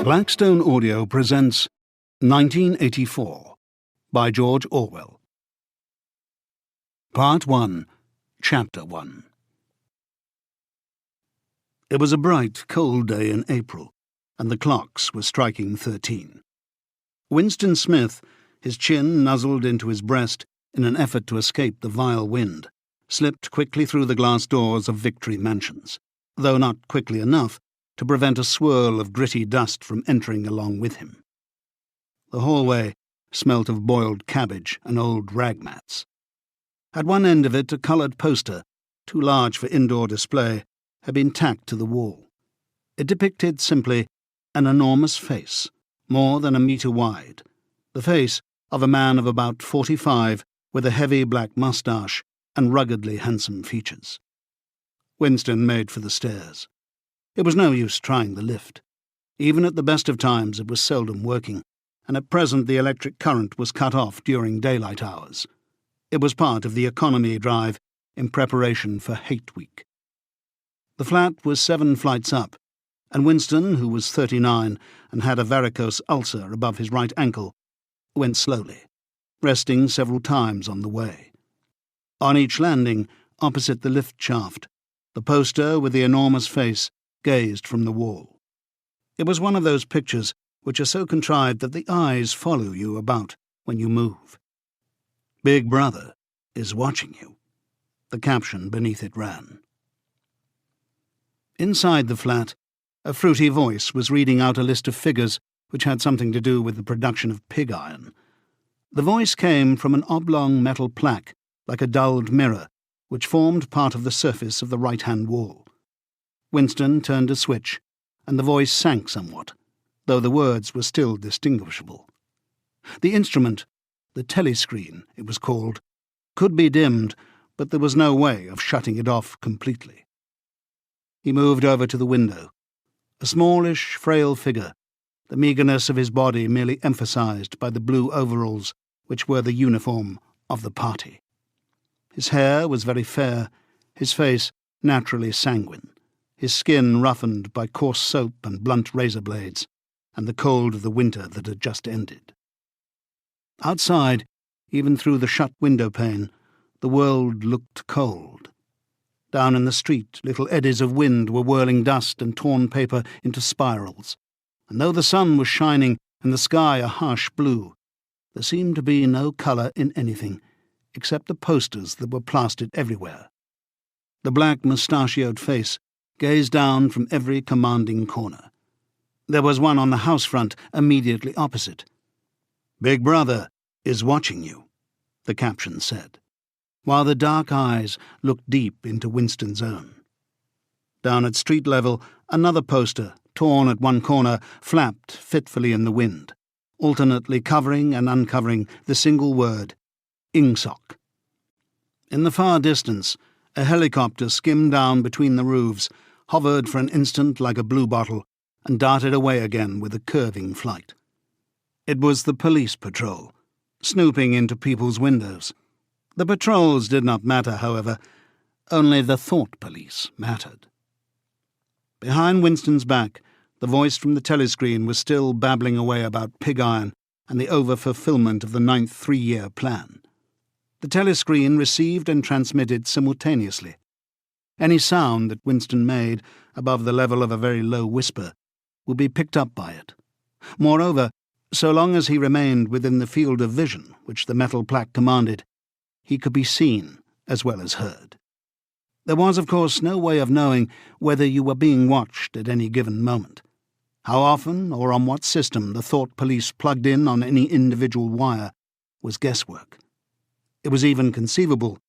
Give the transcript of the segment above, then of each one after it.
Blackstone Audio presents 1984 by George Orwell. Part 1, Chapter 1. It was a bright, cold day in April, and the clocks were striking 13. Winston Smith, his chin nuzzled into his breast in an effort to escape the vile wind, slipped quickly through the glass doors of Victory Mansions, though not quickly enough to prevent a swirl of gritty dust from entering along with him. The hallway smelt of boiled cabbage and old rag mats. At one end of it, a coloured poster, too large for indoor display, had been tacked to the wall. It depicted simply an enormous face, more than a metre wide, the face of a man of about 45 with a heavy black moustache and ruggedly handsome features. Winston made for the stairs. It was no use trying the lift. Even at the best of times it was seldom working, and at present the electric current was cut off during daylight hours. It was part of the economy drive in preparation for Hate Week. The flat was 7 flights up, and Winston, who was 39 and had a varicose ulcer above his right ankle, went slowly, resting several times on the way. On each landing, opposite the lift shaft, the poster with the enormous face gazed from the wall. It was one of those pictures which are so contrived that the eyes follow you about when you move. "Big Brother is watching you," the caption beneath it ran. Inside the flat, a fruity voice was reading out a list of figures which had something to do with the production of pig iron. The voice came from an oblong metal plaque, like a dulled mirror, which formed part of the surface of the right-hand wall. Winston turned a switch, and the voice sank somewhat, though the words were still distinguishable. The instrument, the telescreen it was called, could be dimmed, but there was no way of shutting it off completely. He moved over to the window, a smallish, frail figure, the meagreness of his body merely emphasized by the blue overalls which were the uniform of the party. His hair was very fair, his face naturally sanguine, his skin roughened by coarse soap and blunt razor blades, and the cold of the winter that had just ended. Outside, even through the shut window pane, the world looked cold. Down in the street, little eddies of wind were whirling dust and torn paper into spirals, and though the sun was shining and the sky a harsh blue, there seemed to be no colour in anything, except the posters that were plastered everywhere. The black mustachioed face gazed down from every commanding corner. There was one on the house front immediately opposite. "Big Brother is watching you," the caption said, while the dark eyes looked deep into Winston's own. Down at street level, another poster, torn at one corner, flapped fitfully in the wind, alternately covering and uncovering the single word, Ingsoc. In the far distance, a helicopter skimmed down between the roofs, hovered for an instant like a bluebottle, and darted away again with a curving flight. It was the police patrol, snooping into people's windows. The patrols did not matter, however. Only the thought police mattered. Behind Winston's back, the voice from the telescreen was still babbling away about pig iron and the over-fulfillment of the 9th three-year plan. The telescreen received and transmitted simultaneously. Any sound that Winston made, above the level of a very low whisper, would be picked up by it. Moreover, so long as he remained within the field of vision which the metal plaque commanded, he could be seen as well as heard. There was, of course, no way of knowing whether you were being watched at any given moment. How often or on what system the thought police plugged in on any individual wire was guesswork. It was even conceivable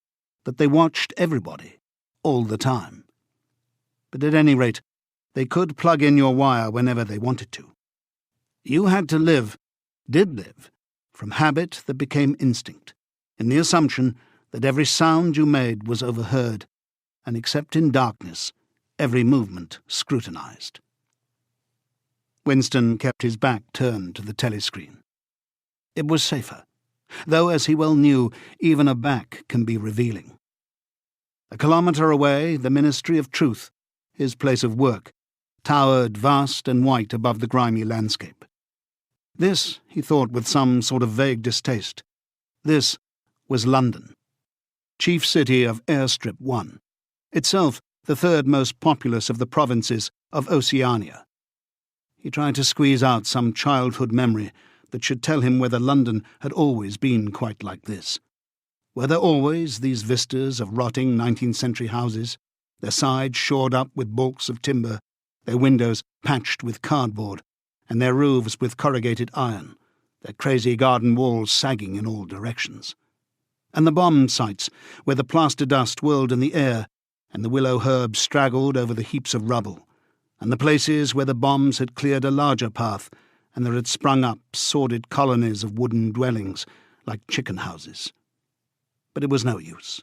that they watched everybody, all the time. But at any rate, they could plug in your wire whenever they wanted to. You had to did live, from habit that became instinct, in the assumption that every sound you made was overheard, and except in darkness, every movement scrutinized. Winston kept his back turned to the telescreen. It was safer, though, as he well knew, even a back can be revealing. A kilometre away, the Ministry of Truth, his place of work, towered vast and white above the grimy landscape. This, he thought with some sort of vague distaste, this was London, chief city of Airstrip 1, itself the third most populous of the provinces of Oceania. He tried to squeeze out some childhood memory that should tell him whether London had always been quite like this. Were there always these vistas of rotting 19th-century houses, their sides shored up with balks of timber, their windows patched with cardboard, and their roofs with corrugated iron, their crazy garden walls sagging in all directions? And the bomb sites, where the plaster dust whirled in the air, and the willow herbs straggled over the heaps of rubble, and the places where the bombs had cleared a larger path, and there had sprung up sordid colonies of wooden dwellings, like chicken houses. But it was no use.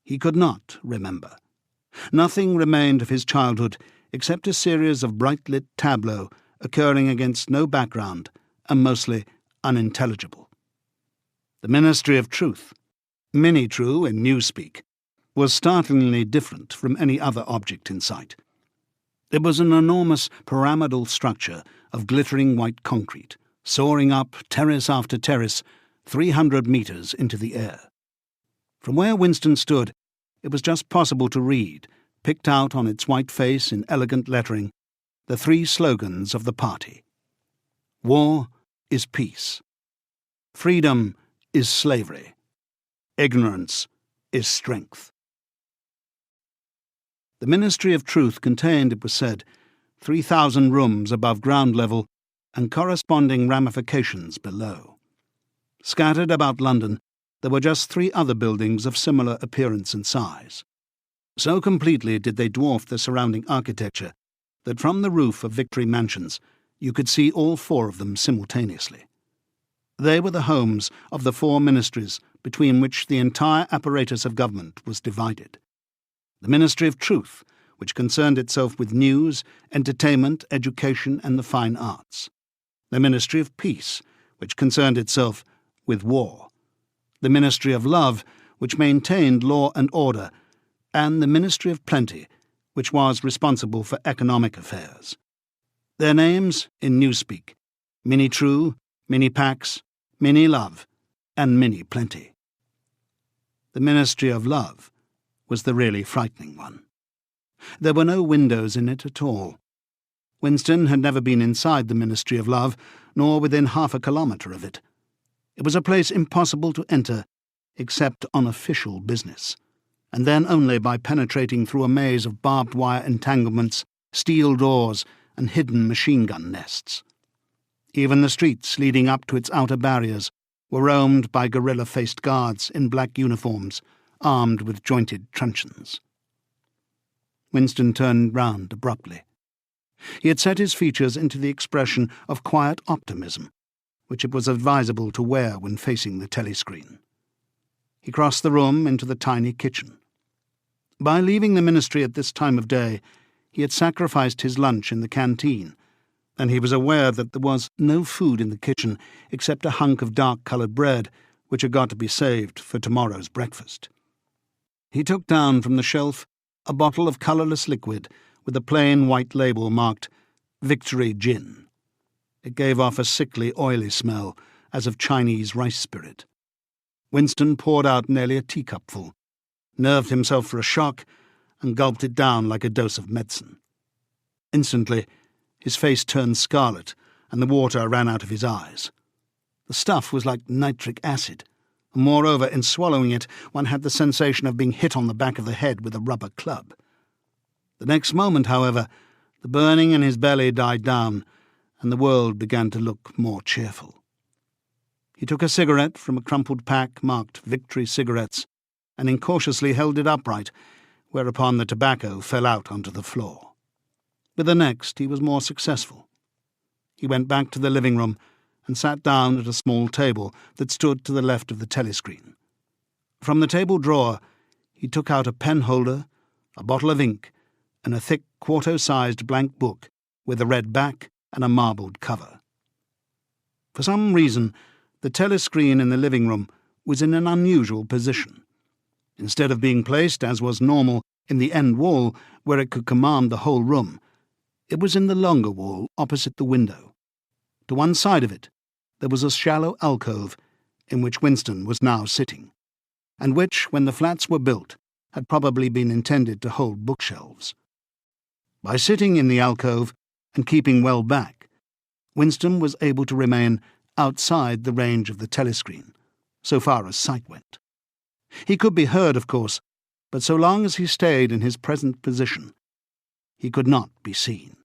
He could not remember. Nothing remained of his childhood except a series of bright-lit tableaux occurring against no background and mostly unintelligible. The Ministry of Truth, mini-true in newspeak, was startlingly different from any other object in sight. It was an enormous pyramidal structure of glittering white concrete, soaring up terrace after terrace, 300 metres into the air. From where Winston stood, it was just possible to read, picked out on its white face in elegant lettering, the three slogans of the party. War is peace. Freedom is slavery. Ignorance is strength. The Ministry of Truth contained, it was said, 3,000 rooms above ground level and corresponding ramifications below. Scattered about London, there were just 3 other buildings of similar appearance and size. So completely did they dwarf the surrounding architecture that from the roof of Victory Mansions you could see all 4 of them simultaneously. They were the homes of the 4 ministries between which the entire apparatus of government was divided. The Ministry of Truth, which concerned itself with news, entertainment, education, and the fine arts. The Ministry of Peace, which concerned itself with war. The Ministry of Love, which maintained law and order, and the Ministry of Plenty, which was responsible for economic affairs. Their names, in newspeak, Mini-True, Mini-Pax, Mini-Love, and Mini-Plenty. The Ministry of Love was the really frightening one. There were no windows in it at all. Winston had never been inside the Ministry of Love, nor within half a kilometre of it. It was a place impossible to enter, except on official business, and then only by penetrating through a maze of barbed wire entanglements, steel doors, and hidden machine-gun nests. Even the streets leading up to its outer barriers were roamed by gorilla-faced guards in black uniforms, armed with jointed truncheons. Winston turned round abruptly. He had set his features into the expression of quiet optimism, which it was advisable to wear when facing the telescreen. He crossed the room into the tiny kitchen. By leaving the ministry at this time of day, he had sacrificed his lunch in the canteen, and he was aware that there was no food in the kitchen except a hunk of dark-coloured bread which had got to be saved for tomorrow's breakfast. He took down from the shelf a bottle of colourless liquid with a plain white label marked Victory Gin. It gave off a sickly, oily smell, as of Chinese rice spirit. Winston poured out nearly a teacupful, nerved himself for a shock, and gulped it down like a dose of medicine. Instantly, his face turned scarlet, and the water ran out of his eyes. The stuff was like nitric acid, and moreover, in swallowing it, one had the sensation of being hit on the back of the head with a rubber club. The next moment, however, the burning in his belly died down, and the world began to look more cheerful. He took a cigarette from a crumpled pack marked Victory Cigarettes, and incautiously held it upright, whereupon the tobacco fell out onto the floor. With the next, he was more successful. He went back to the living room and sat down at a small table that stood to the left of the telescreen. From the table drawer, he took out a pen holder, a bottle of ink, and a thick quarto-sized blank book with a red back and a marbled cover. For some reason, the telescreen in the living room was in an unusual position. Instead of being placed, as was normal, in the end wall where it could command the whole room, It was in the longer wall opposite the window. To one side of it, there was a shallow alcove in which Winston was now sitting, and which, when the flats were built, had probably been intended to hold bookshelves. By sitting in the alcove and keeping well back, Winston was able to remain outside the range of the telescreen, so far as sight went. He could be heard, of course, but so long as he stayed in his present position, he could not be seen.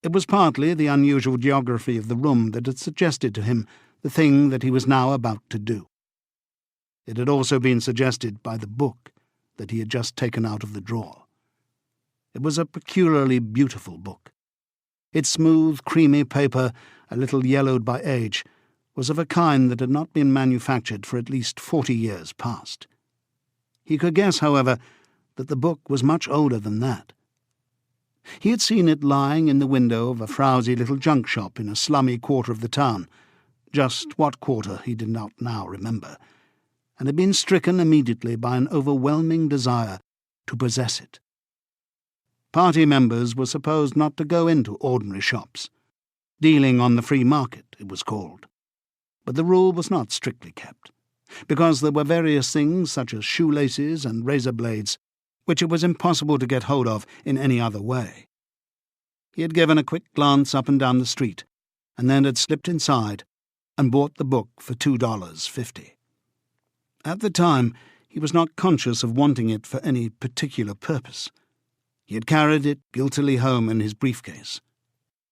It was partly the unusual geography of the room that had suggested to him the thing that he was now about to do. It had also been suggested by the book that he had just taken out of the drawer. It was a peculiarly beautiful book. Its smooth, creamy paper, a little yellowed by age, was of a kind that had not been manufactured for at least 40 years past. He could guess, however, that the book was much older than that. He had seen it lying in the window of a frowsy little junk shop in a slummy quarter of the town, just what quarter he did not now remember, and had been stricken immediately by an overwhelming desire to possess it. Party members were supposed not to go into ordinary shops. Dealing on the free market, it was called. But the rule was not strictly kept, because there were various things such as shoelaces and razor blades which it was impossible to get hold of in any other way. He had given a quick glance up and down the street, and then had slipped inside and bought the book for $2.50. At the time, he was not conscious of wanting it for any particular purpose. He had carried it guiltily home in his briefcase.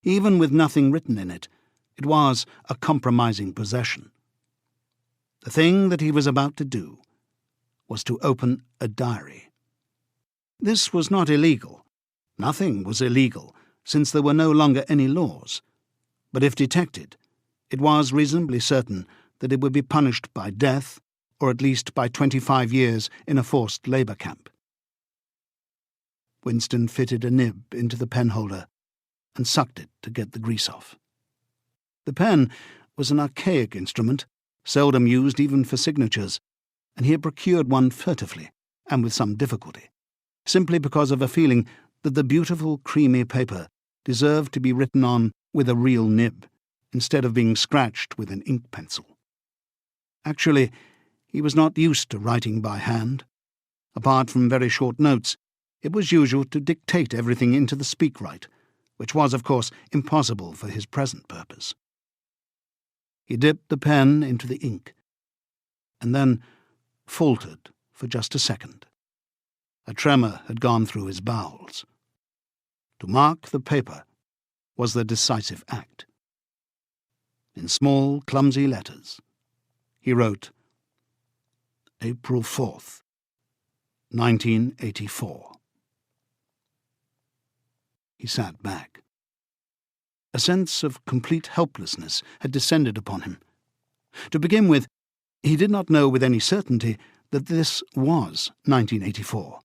Even with nothing written in it, it was a compromising possession. The thing that he was about to do was to open a diary. This was not illegal. Nothing was illegal, since there were no longer any laws. But if detected, it was reasonably certain that it would be punished by death, or at least by 25 years in a forced labour camp. Winston fitted a nib into the penholder and sucked it to get the grease off. The pen was an archaic instrument, seldom used even for signatures, and he had procured one furtively, and with some difficulty, simply because of a feeling that the beautiful creamy paper deserved to be written on with a real nib, instead of being scratched with an ink pencil. Actually, he was not used to writing by hand. Apart from very short notes, it was usual to dictate everything into the speakwrite, which was, of course, impossible for his present purpose. He dipped the pen into the ink, and then faltered for just a second. A tremor had gone through his bowels. To mark the paper was the decisive act. In small, clumsy letters, he wrote, April 4th, 1984. He sat back. A sense of complete helplessness had descended upon him. To begin with, he did not know with any certainty that this was 1984.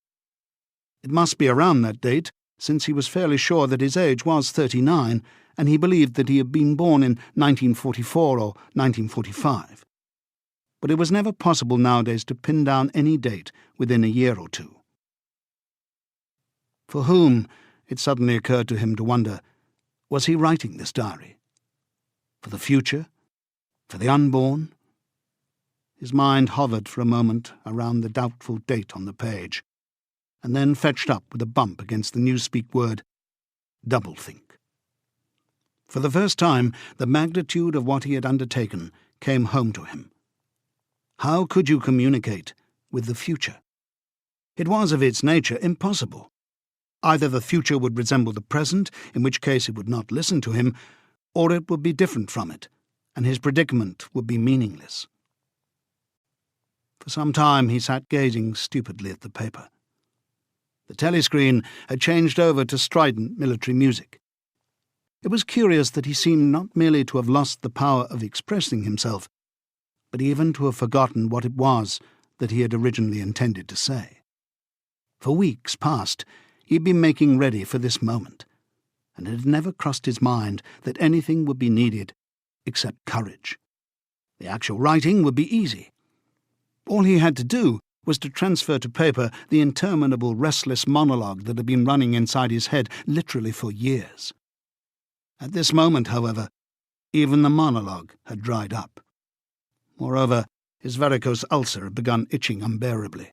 It must be around that date, since he was fairly sure that his age was 39, and he believed that he had been born in 1944 or 1945. But it was never possible nowadays to pin down any date within a year or two. For whom, it suddenly occurred to him to wonder, was he writing this diary? For the future? For the unborn? His mind hovered for a moment around the doubtful date on the page, and then fetched up with a bump against the newspeak word, doublethink. For the first time, the magnitude of what he had undertaken came home to him. How could you communicate with the future? It was of its nature impossible. Either the future would resemble the present, in which case it would not listen to him, or it would be different from it, and his predicament would be meaningless. For some time he sat gazing stupidly at the paper. The telescreen had changed over to strident military music. It was curious that he seemed not merely to have lost the power of expressing himself, but even to have forgotten what it was that he had originally intended to say. For weeks past, he had been making ready for this moment, and it had never crossed his mind that anything would be needed except courage. The actual writing would be easy. All he had to do was to transfer to paper the interminable restless monologue that had been running inside his head literally for years. At this moment, however, even the monologue had dried up. Moreover, his varicose ulcer had begun itching unbearably.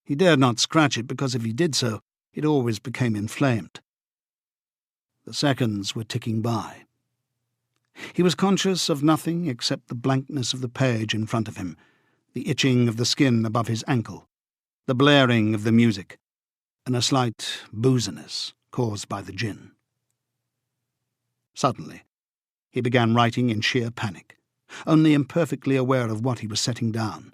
He dared not scratch it because if he did so, it always became inflamed. The seconds were ticking by. He was conscious of nothing except the blankness of the page in front of him, the itching of the skin above his ankle, the blaring of the music, and a slight booziness caused by the gin. Suddenly, he began writing in sheer panic, only imperfectly aware of what he was setting down.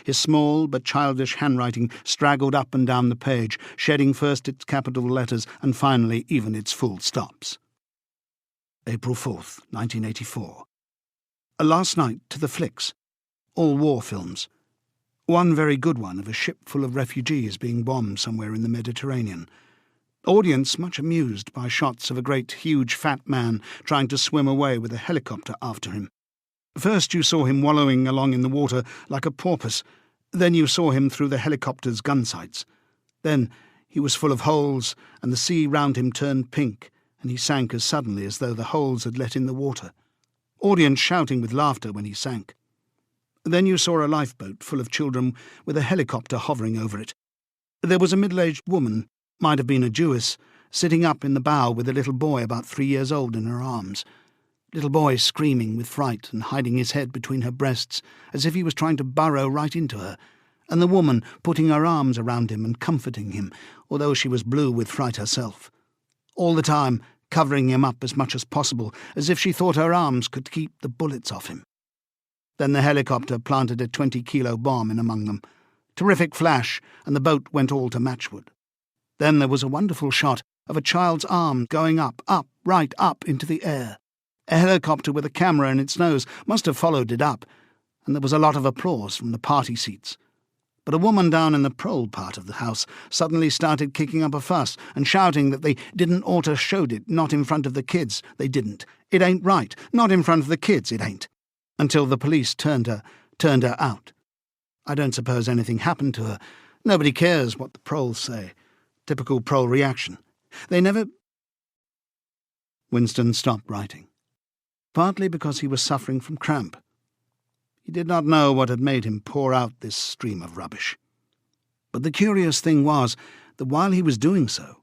His small but childish handwriting straggled up and down the page, shedding first its capital letters and finally even its full stops. April 4th, 1984. Last night to the flicks. All war films. One very good one of a ship full of refugees being bombed somewhere in the Mediterranean. Audience much amused by shots of a great, huge, fat man trying to swim away with a helicopter after him. First you saw him wallowing along in the water like a porpoise. Then you saw him through the helicopter's gun sights. Then he was full of holes, and the sea round him turned pink, and he sank as suddenly as though the holes had let in the water. Audience shouting with laughter when he sank. Then you saw a lifeboat full of children with a helicopter hovering over it. There was a middle-aged woman, might have been a Jewess, sitting up in the bow with a little boy about 3 years old in her arms. Little boy screaming with fright and hiding his head between her breasts as if he was trying to burrow right into her, and the woman putting her arms around him and comforting him, although she was blue with fright herself. All the time covering him up as much as possible, as if she thought her arms could keep the bullets off him. Then the helicopter planted a 20-kilo bomb in among them. Terrific flash, and the boat went all to matchwood. Then there was a wonderful shot of a child's arm going up, right up into the air. A helicopter with a camera in its nose must have followed it up, and there was a lot of applause from the party seats. But a woman down in the prole part of the house suddenly started kicking up a fuss and shouting that they didn't oughter showed it, not in front of the kids, they didn't. It ain't right, not in front of the kids, it ain't. Until the police turned her out. I don't suppose anything happened to her. Nobody cares what the proles say. Typical prole reaction. They never... Winston stopped writing, partly because he was suffering from cramp. He did not know what had made him pour out this stream of rubbish. But the curious thing was that while he was doing so,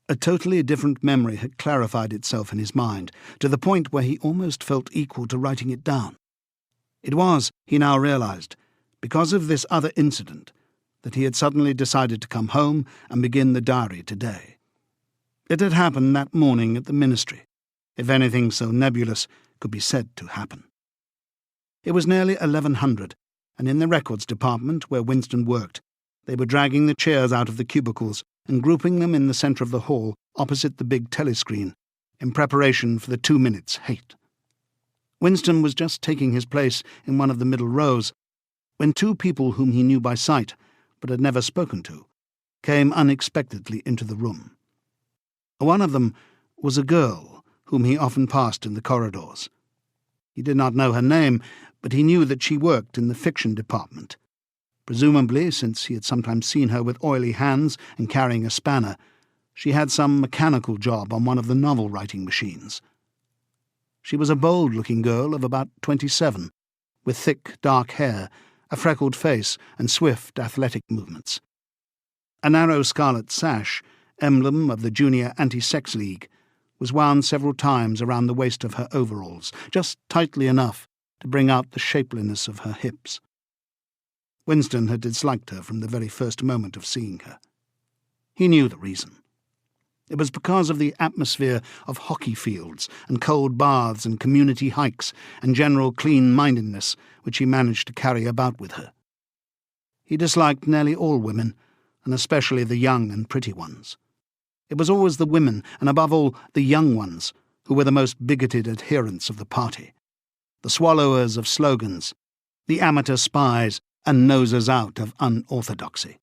a totally different memory had clarified itself in his mind, to the point where he almost felt equal to writing it down. It was, he now realized, because of this other incident, that he had suddenly decided to come home and begin the diary today. It had happened that morning at the ministry, if anything so nebulous could be said to happen. It was nearly 1100, and in the records department where Winston worked, they were dragging the chairs out of the cubicles and grouping them in the centre of the hall opposite the big telescreen, in preparation for the 2 minutes hate. Winston was just taking his place in one of the middle rows when 2 people whom he knew by sight, but had never spoken to, came unexpectedly into the room. One of them was a girl whom he often passed in the corridors. He did not know her name, but he knew that she worked in the fiction department. Presumably, since he had sometimes seen her with oily hands and carrying a spanner, she had some mechanical job on one of the novel-writing machines. She was a bold-looking girl of about 27, with thick, dark hair, a freckled face, and swift, athletic movements. A narrow scarlet sash, emblem of the Junior Anti-Sex League, was wound several times around the waist of her overalls, just tightly enough to bring out the shapeliness of her hips. Winston had disliked her from the very first moment of seeing her. He knew the reason. It was because of the atmosphere of hockey fields and cold baths and community hikes and general clean-mindedness which he managed to carry about with her. He disliked nearly all women, and especially the young and pretty ones. It was always the women, and above all the young ones, who were the most bigoted adherents of the party, the swallowers of slogans, the amateur spies and nosers out of unorthodoxy.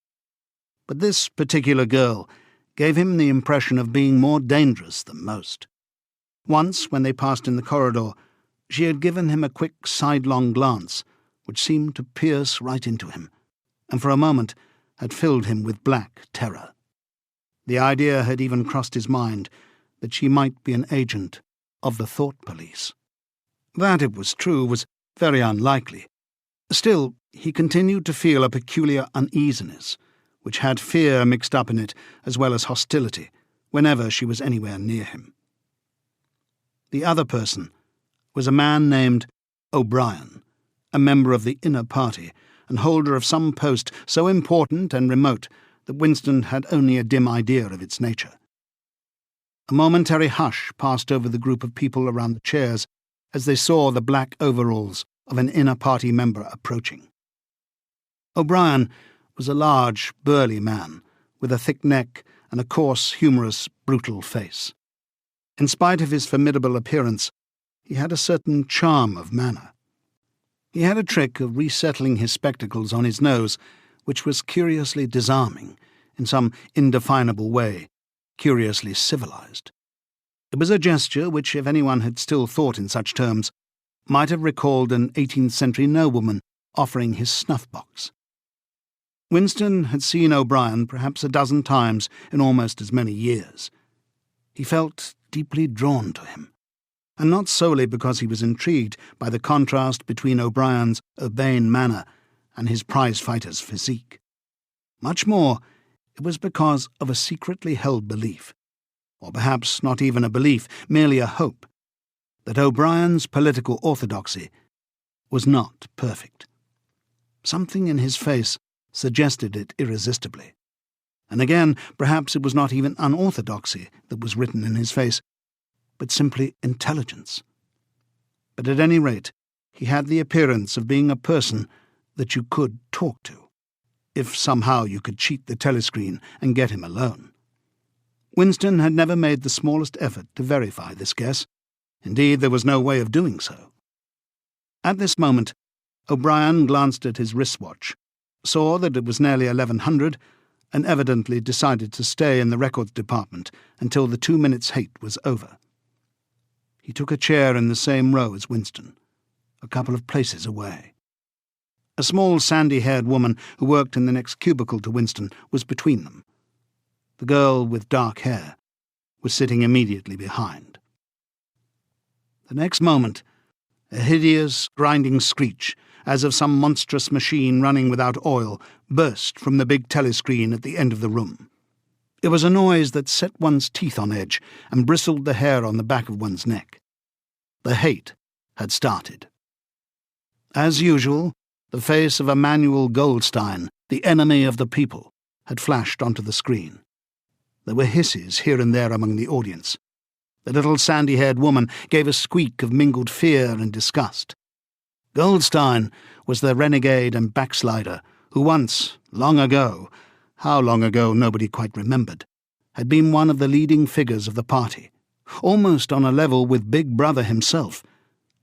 But this particular girl gave him the impression of being more dangerous than most. Once, when they passed in the corridor, she had given him a quick sidelong glance, which seemed to pierce right into him. and for a moment had filled him with black terror. The idea had even crossed his mind that she might be an agent of the thought police. That, it was true, was very unlikely. Still, he continued to feel a peculiar uneasiness, which had fear mixed up in it as well as hostility, whenever she was anywhere near him. The other person was a man named O'Brien, a member of the inner party and holder of some post so important and remote that Winston had only a dim idea of its nature. A momentary hush passed over the group of people around the chairs as they saw the black overalls of an inner party member approaching. O'Brien was a large, burly man, with a thick neck and a coarse, humorous, brutal face. In spite of his formidable appearance, he had a certain charm of manner. He had a trick of resettling his spectacles on his nose, which was curiously disarming, in some indefinable way, curiously civilized. It was a gesture which, if anyone had still thought in such terms, might have recalled an 18th-century nobleman offering his snuff-box. Winston had seen O'Brien perhaps a dozen times in almost as many years. He felt deeply drawn to him, and not solely because he was intrigued by the contrast between O'Brien's urbane manner and his prize-fighter's physique. Much more, it was because of a secretly held belief, or perhaps not even a belief, merely a hope, that O'Brien's political orthodoxy was not perfect. Something in his face suggested it irresistibly. And again, perhaps it was not even unorthodoxy that was written in his face, but simply intelligence. But at any rate, he had the appearance of being a person that you could talk to, if somehow you could cheat the telescreen and get him alone. Winston had never made the smallest effort to verify this guess. Indeed, there was no way of doing so. At this moment, O'Brien glanced at his wristwatch, saw that it was nearly 1100, and evidently decided to stay in the records department until the 2 minutes' hate was over. He took a chair in the same row as Winston, a couple of places away. A small sandy-haired woman who worked in the next cubicle to Winston was between them. The girl with dark hair was sitting immediately behind. The next moment, a hideous, grinding screech, as of some monstrous machine running without oil, burst from the big telescreen at the end of the room. It was a noise that set one's teeth on edge and bristled the hair on the back of one's neck. The hate had started. As usual, the face of Emmanuel Goldstein, the enemy of the people, had flashed onto the screen. There were hisses here and there among the audience. The little sandy-haired woman gave a squeak of mingled fear and disgust. Goldstein was the renegade and backslider who once, long ago, how long ago nobody quite remembered, had been one of the leading figures of the party, almost on a level with Big Brother himself,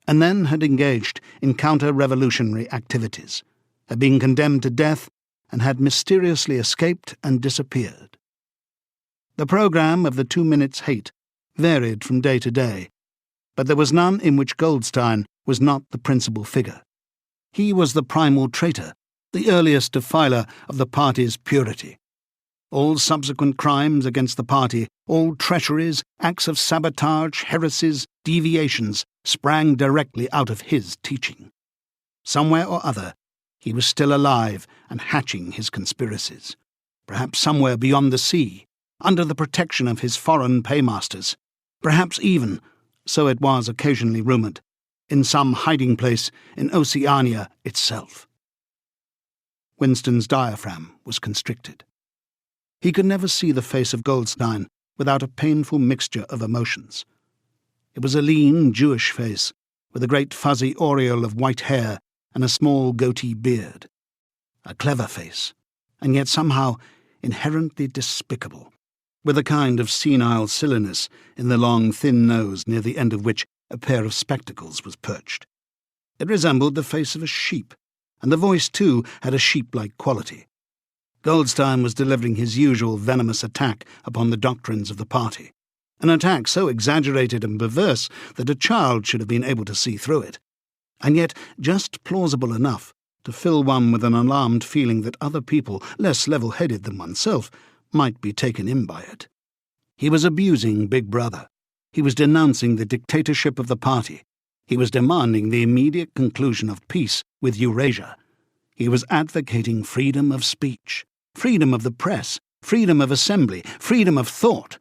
and then had engaged in counter-revolutionary activities, had been condemned to death, and had mysteriously escaped and disappeared. The programme of the 2 minutes' hate varied from day to day, but there was none in which Goldstein was not the principal figure. He was the primal traitor, the earliest defiler of the party's purity. All subsequent crimes against the party, all treacheries, acts of sabotage, heresies, deviations, sprang directly out of his teaching. Somewhere or other, he was still alive and hatching his conspiracies. Perhaps somewhere beyond the sea, under the protection of his foreign paymasters. Perhaps even, so it was occasionally rumoured, in some hiding place in Oceania itself. Winston's diaphragm was constricted. He could never see the face of Goldstein without a painful mixture of emotions. It was a lean, Jewish face, with a great fuzzy aureole of white hair and a small goatee beard. A clever face, and yet somehow inherently despicable, with a kind of senile silliness in the long, thin nose near the end of which a pair of spectacles was perched. It resembled the face of a sheep, and the voice, too, had a sheep-like quality. Goldstein was delivering his usual venomous attack upon the doctrines of the party, an attack so exaggerated and perverse that a child should have been able to see through it, and yet just plausible enough to fill one with an alarmed feeling that other people, less level-headed than oneself, might be taken in by it. He was abusing Big Brother. He was denouncing the dictatorship of the party. He was demanding the immediate conclusion of peace with Eurasia. He was advocating freedom of speech, freedom of the press, freedom of assembly, freedom of thought.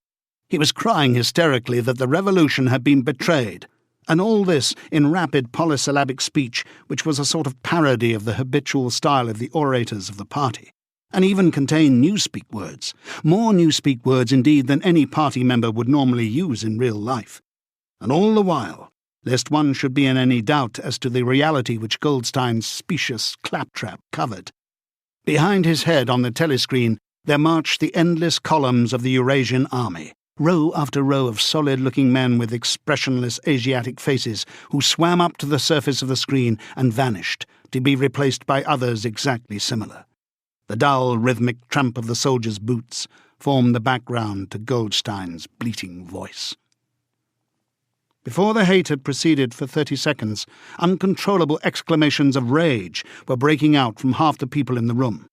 He was crying hysterically that the revolution had been betrayed, and all this in rapid polysyllabic speech which was a sort of parody of the habitual style of the orators of the party, and even contained newspeak words, more newspeak words indeed than any party member would normally use in real life. And all the while, lest one should be in any doubt as to the reality which Goldstein's specious claptrap covered, behind his head on the telescreen there marched the endless columns of the Eurasian army, row after row of solid-looking men with expressionless Asiatic faces who swam up to the surface of the screen and vanished, to be replaced by others exactly similar. The dull, rhythmic tramp of the soldiers' boots formed the background to Goldstein's bleating voice. Before the hate had proceeded for 30 seconds, uncontrollable exclamations of rage were breaking out from half the people in the room.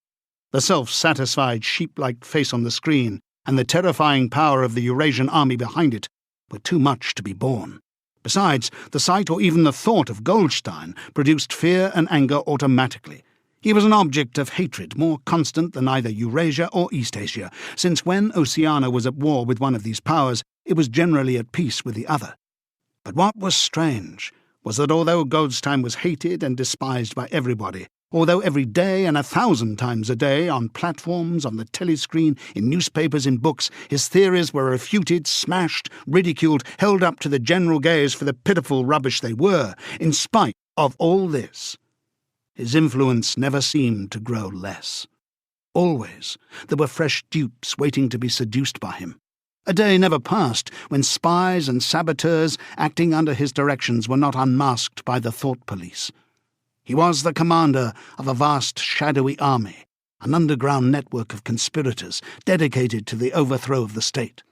The self-satisfied, sheep-like face on the screen and the terrifying power of the Eurasian army behind it were too much to be borne. Besides, the sight or even the thought of Goldstein produced fear and anger automatically. He was an object of hatred more constant than either Eurasia or East Asia, since when Oceania was at war with one of these powers, it was generally at peace with the other. But what was strange was that although Goldstein was hated and despised by everybody, although every day and 1,000 times a day, on platforms, on the telescreen, in newspapers, in books, his theories were refuted, smashed, ridiculed, held up to the general gaze for the pitiful rubbish they were, in spite of all this, his influence never seemed to grow less. Always there were fresh dupes waiting to be seduced by him. A day never passed when spies and saboteurs acting under his directions were not unmasked by the thought police. He was the commander of a vast shadowy army, an underground network of conspirators dedicated to the overthrow of the state.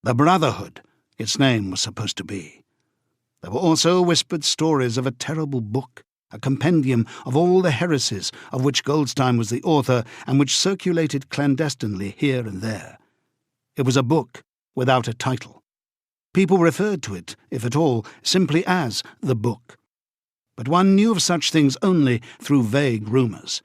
The Brotherhood, its name was supposed to be. There were also whispered stories of a terrible book, a compendium of all the heresies of which Goldstein was the author and which circulated clandestinely here and there. It was a book without a title. People referred to it, if at all, simply as the book. But one knew of such things only through vague rumours.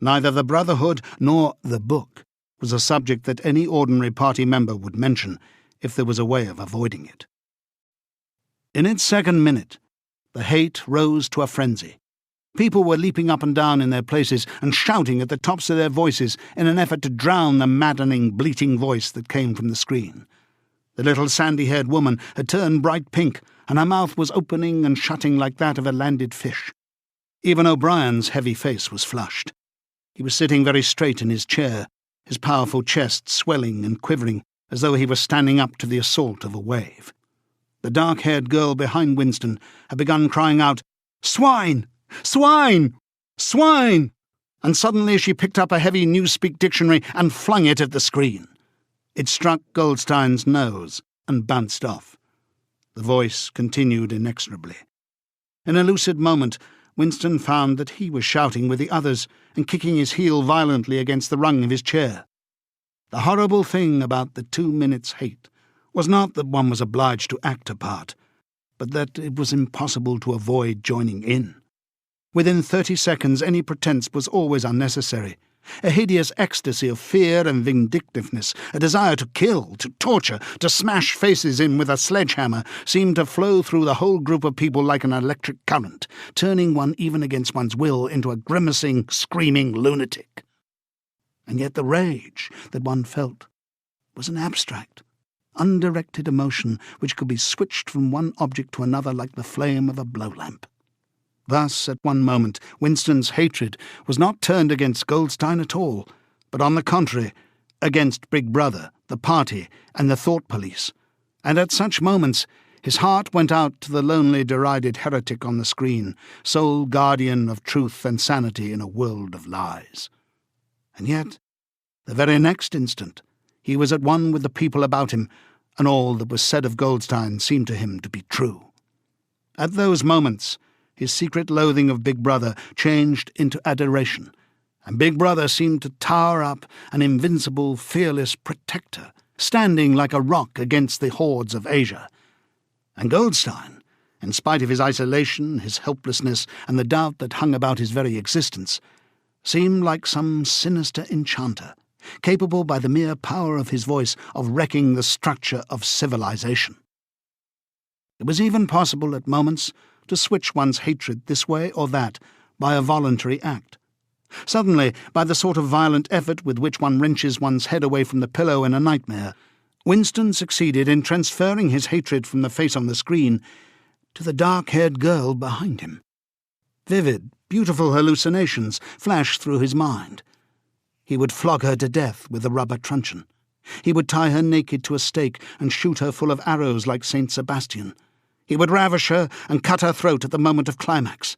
Neither the Brotherhood nor the book was a subject that any ordinary party member would mention if there was a way of avoiding it. In its second minute, the hate rose to a frenzy. People were leaping up and down in their places and shouting at the tops of their voices in an effort to drown the maddening, bleating voice that came from the screen. The little sandy-haired woman had turned bright pink, and her mouth was opening and shutting like that of a landed fish. Even O'Brien's heavy face was flushed. He was sitting very straight in his chair, his powerful chest swelling and quivering as though he were standing up to the assault of a wave. The dark-haired girl behind Winston had begun crying out, "Swine! Swine! Swine!" And suddenly she picked up a heavy Newspeak dictionary and flung it at the screen. It struck Goldstein's nose and bounced off. The voice continued inexorably. In a lucid moment, Winston found that he was shouting with the others and kicking his heel violently against the rung of his chair. The horrible thing about the 2 minutes' hate was not that one was obliged to act a part, but that it was impossible to avoid joining in. Within 30 seconds any pretense was always unnecessary. A hideous ecstasy of fear and vindictiveness, a desire to kill, to torture, to smash faces in with a sledgehammer, seemed to flow through the whole group of people like an electric current, turning one even against one's will into a grimacing, screaming lunatic. And yet the rage that one felt was an abstract, undirected emotion which could be switched from one object to another like the flame of a blow-lamp. Thus, at one moment, Winston's hatred was not turned against Goldstein at all, but on the contrary, against Big Brother, the party, and the thought police. And at such moments, his heart went out to the lonely, derided heretic on the screen, sole guardian of truth and sanity in a world of lies. And yet, the very next instant, he was at one with the people about him, and all that was said of Goldstein seemed to him to be true. At those moments, his secret loathing of Big Brother changed into adoration, and Big Brother seemed to tower up an invincible, fearless protector, standing like a rock against the hordes of Asia. And Goldstein, in spite of his isolation, his helplessness, and the doubt that hung about his very existence, seemed like some sinister enchanter, capable by the mere power of his voice of wrecking the structure of civilization. It was even possible at moments to switch one's hatred this way or that by a voluntary act. Suddenly, by the sort of violent effort with which one wrenches one's head away from the pillow in a nightmare, Winston succeeded in transferring his hatred from the face on the screen to the dark-haired girl behind him. Vivid, beautiful hallucinations flashed through his mind. He would flog her to death with a rubber truncheon. He would tie her naked to a stake and shoot her full of arrows like Saint Sebastian. He would ravish her and cut her throat at the moment of climax.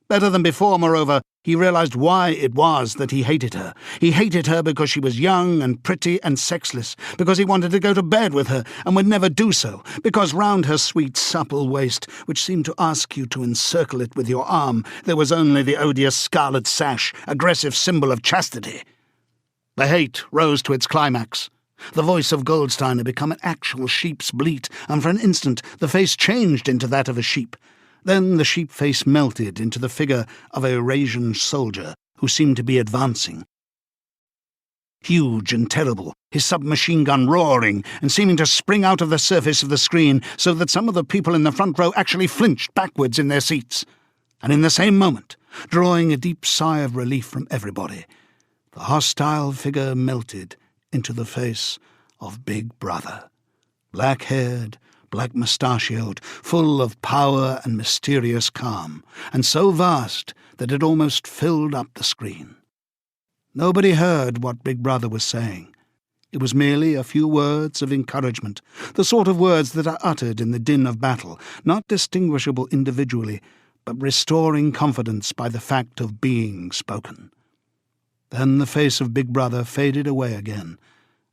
Better than before, moreover, he realized why it was that he hated her. He hated her because she was young and pretty and sexless, because he wanted to go to bed with her and would never do so, because round her sweet, supple waist, which seemed to ask you to encircle it with your arm, there was only the odious scarlet sash, aggressive symbol of chastity. The hate rose to its climax. The voice of Goldstein had become an actual sheep's bleat, and for an instant the face changed into that of a sheep. Then the sheep face melted into the figure of a Eurasian soldier who seemed to be advancing. Huge and terrible, his submachine gun roaring and seeming to spring out of the surface of the screen so that some of the people in the front row actually flinched backwards in their seats. And in the same moment, drawing a deep sigh of relief from everybody, the hostile figure melted into the face of Big Brother, black-haired, black-mustachioed, full of power and mysterious calm, and so vast that it almost filled up the screen. Nobody heard what Big Brother was saying. It was merely a few words of encouragement, the sort of words that are uttered in the din of battle, not distinguishable individually, but restoring confidence by the fact of being spoken. Then the face of Big Brother faded away again,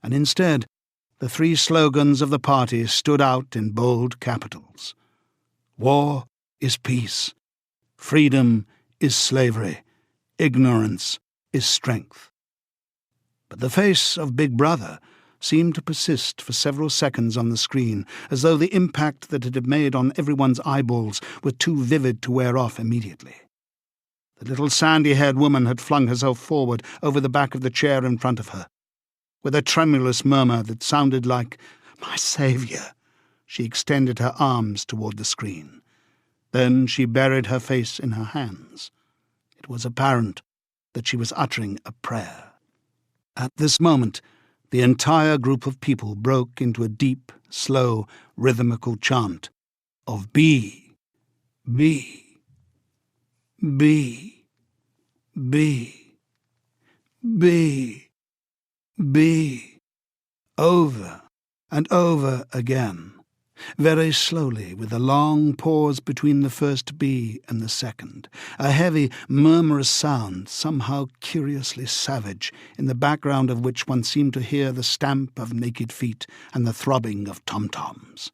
and instead the three slogans of the party stood out in bold capitals. War is peace. Freedom is slavery. Ignorance is strength. But the face of Big Brother seemed to persist for several seconds on the screen, as though the impact that it had made on everyone's eyeballs were too vivid to wear off immediately. The little sandy-haired woman had flung herself forward over the back of the chair in front of her. With a tremulous murmur that sounded like, "My saviour," she extended her arms toward the screen. Then she buried her face in her hands. It was apparent that she was uttering a prayer. At this moment, the entire group of people broke into a deep, slow, rhythmical chant of B, B, B, B, B, B, over and over again, very slowly, with a long pause between the first B and the second, a heavy, murmurous sound, somehow curiously savage, in the background of which one seemed to hear the stamp of naked feet and the throbbing of tom-toms.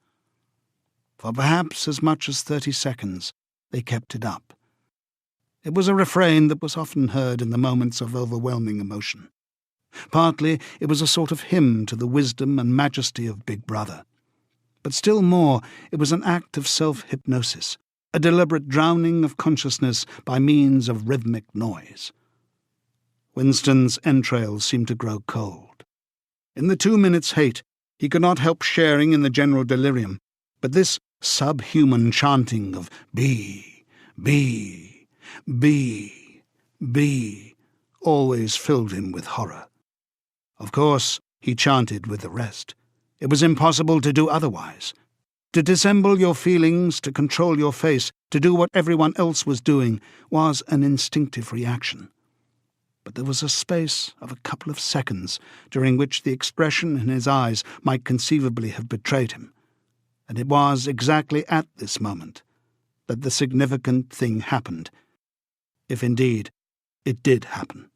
For perhaps as much as 30 seconds they kept it up. It was a refrain that was often heard in the moments of overwhelming emotion. Partly it was a sort of hymn to the wisdom and majesty of Big Brother. But still more, it was an act of self-hypnosis, a deliberate drowning of consciousness by means of rhythmic noise. Winston's entrails seemed to grow cold. In the 2 minutes' hate, he could not help sharing in the general delirium, but this subhuman chanting of B, B, B, B always filled him with horror. Of course, he chanted with the rest. It was impossible to do otherwise. To dissemble your feelings, to control your face, to do what everyone else was doing, was an instinctive reaction. But there was a space of a couple of seconds during which the expression in his eyes might conceivably have betrayed him, and it was exactly at this moment that the significant thing happened, if indeed it did happen.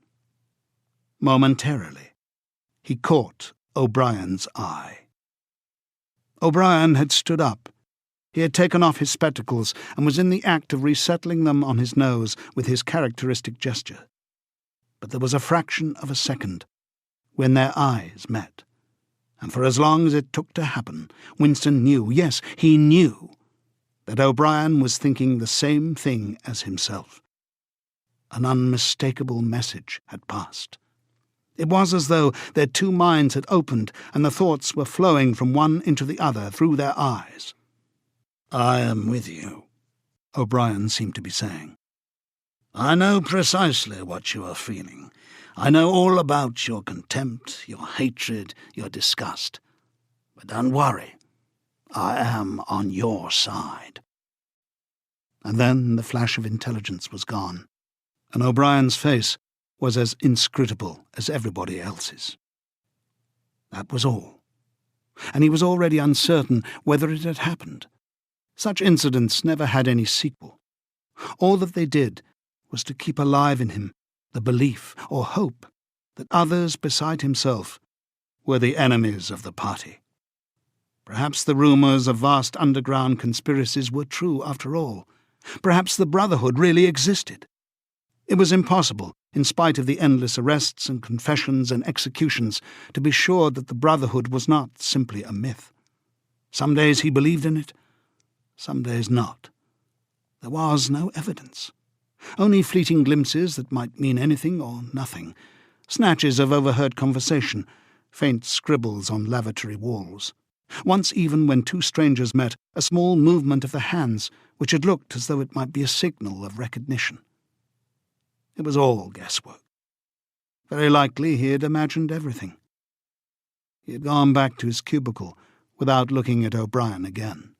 Momentarily, he caught O'Brien's eye. O'Brien had stood up, He had taken off his spectacles and was in the act of resettling them on his nose with his characteristic gesture. But there was a fraction of a second when their eyes met, and for as long as it took to happen, Winston knew, yes, he knew, that O'Brien was thinking the same thing as himself. An unmistakable message had passed. It was as though their two minds had opened and the thoughts were flowing from one into the other through their eyes. "I am with you," O'Brien seemed to be saying. "I know precisely what you are feeling. I know all about your contempt, your hatred, your disgust. But don't worry. I am on your side." And then the flash of intelligence was gone, and O'Brien's face was as inscrutable as everybody else's. That was all. And he was already uncertain whether it had happened. Such incidents never had any sequel. All that they did was to keep alive in him the belief or hope that others beside himself were the enemies of the party. Perhaps the rumours of vast underground conspiracies were true after all. Perhaps the Brotherhood really existed. It was impossible, in spite of the endless arrests and confessions and executions, to be sure that the Brotherhood was not simply a myth. Some days he believed in it, some days not. There was no evidence. Only fleeting glimpses that might mean anything or nothing, snatches of overheard conversation, faint scribbles on lavatory walls. Once even when two strangers met, a small movement of the hands, which had looked as though it might be a signal of recognition. It was all guesswork. Very likely he had imagined everything. He had gone back to his cubicle without looking at O'Brien again.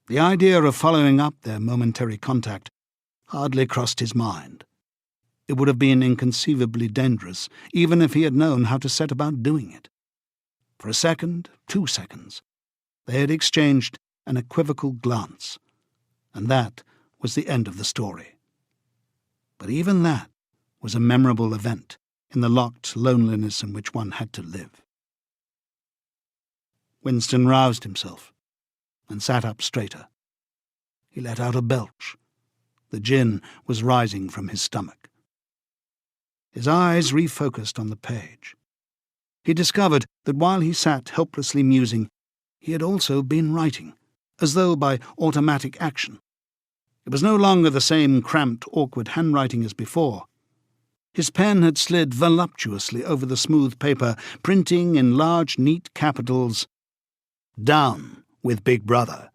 The idea of following up their momentary contact hardly crossed his mind. It would have been inconceivably dangerous, even if he had known how to set about doing it. For a second, 2 seconds, they had exchanged an equivocal glance, and that was the end of the story. But even that was a memorable event in the locked loneliness in which one had to live. Winston roused himself and sat up straighter. He let out a belch. The gin was rising from his stomach. His eyes refocused on the page. He discovered that while he sat helplessly musing, he had also been writing, as though by automatic action. It was no longer the same cramped, awkward handwriting as before. His pen had slid voluptuously over the smooth paper, printing in large, neat capitals, "Down with Big Brother.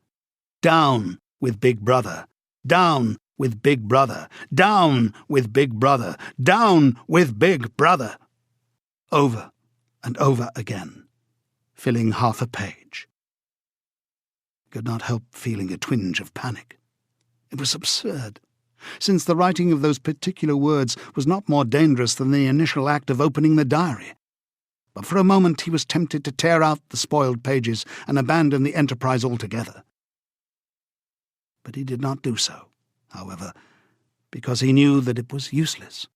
Down with Big Brother. Down with Big Brother. Down with Big Brother. Down with Big Brother." Over and over again, filling half a page. He could not help feeling a twinge of panic. It was absurd, since the writing of those particular words was not more dangerous than the initial act of opening the diary. But for a moment he was tempted to tear out the spoiled pages and abandon the enterprise altogether. But he did not do so, however, because he knew that it was useless.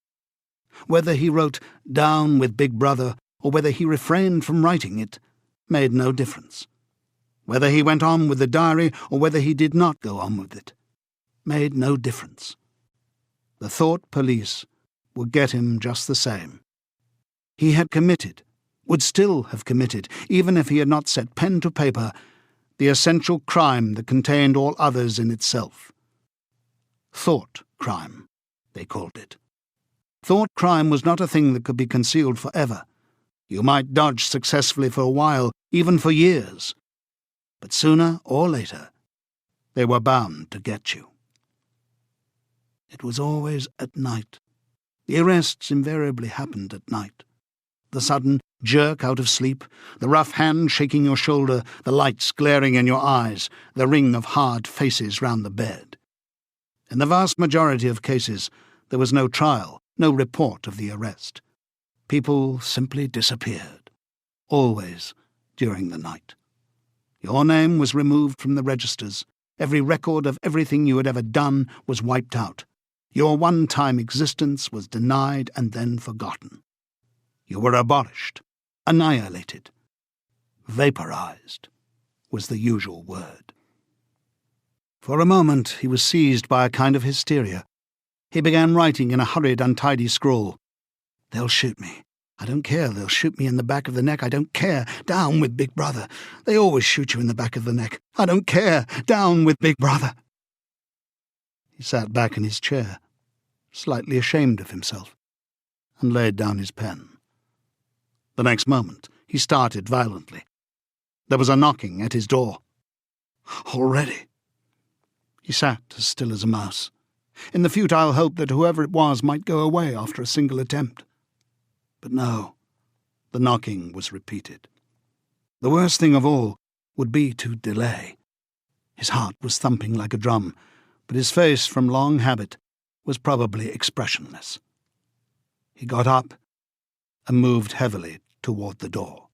Whether he wrote "Down with Big Brother" or whether he refrained from writing it made no difference. Whether he went on with the diary or whether he did not go on with it made no difference. The thought police would get him just the same. He had committed, would still have committed, even if he had not set pen to paper, the essential crime that contained all others in itself. Thought crime, they called it. Thought crime was not a thing that could be concealed forever. You might dodge successfully for a while, even for years. But sooner or later, they were bound to get you. It was always at night. The arrests invariably happened at night. The sudden jerk out of sleep, the rough hand shaking your shoulder, the lights glaring in your eyes, the ring of hard faces round the bed. In the vast majority of cases, there was no trial, no report of the arrest. People simply disappeared, always during the night. Your name was removed from the registers. Every record of everything you had ever done was wiped out. Your one-time existence was denied and then forgotten. You were abolished, annihilated. Vaporized was the usual word. For a moment he was seized by a kind of hysteria. He began writing in a hurried, untidy scrawl. "They'll shoot me. I don't care. They'll shoot me in the back of the neck. I don't care. Down with Big Brother. They always shoot you in the back of the neck. I don't care. Down with Big Brother." He sat back in his chair, slightly ashamed of himself, and laid down his pen. The next moment he started violently. There was a knocking at his door. Already? He sat as still as a mouse, in the futile hope that whoever it was might go away after a single attempt. But no, the knocking was repeated. The worst thing of all would be to delay. His heart was thumping like a drum, but his face, from long habit, was probably expressionless. He got up and moved heavily toward the door.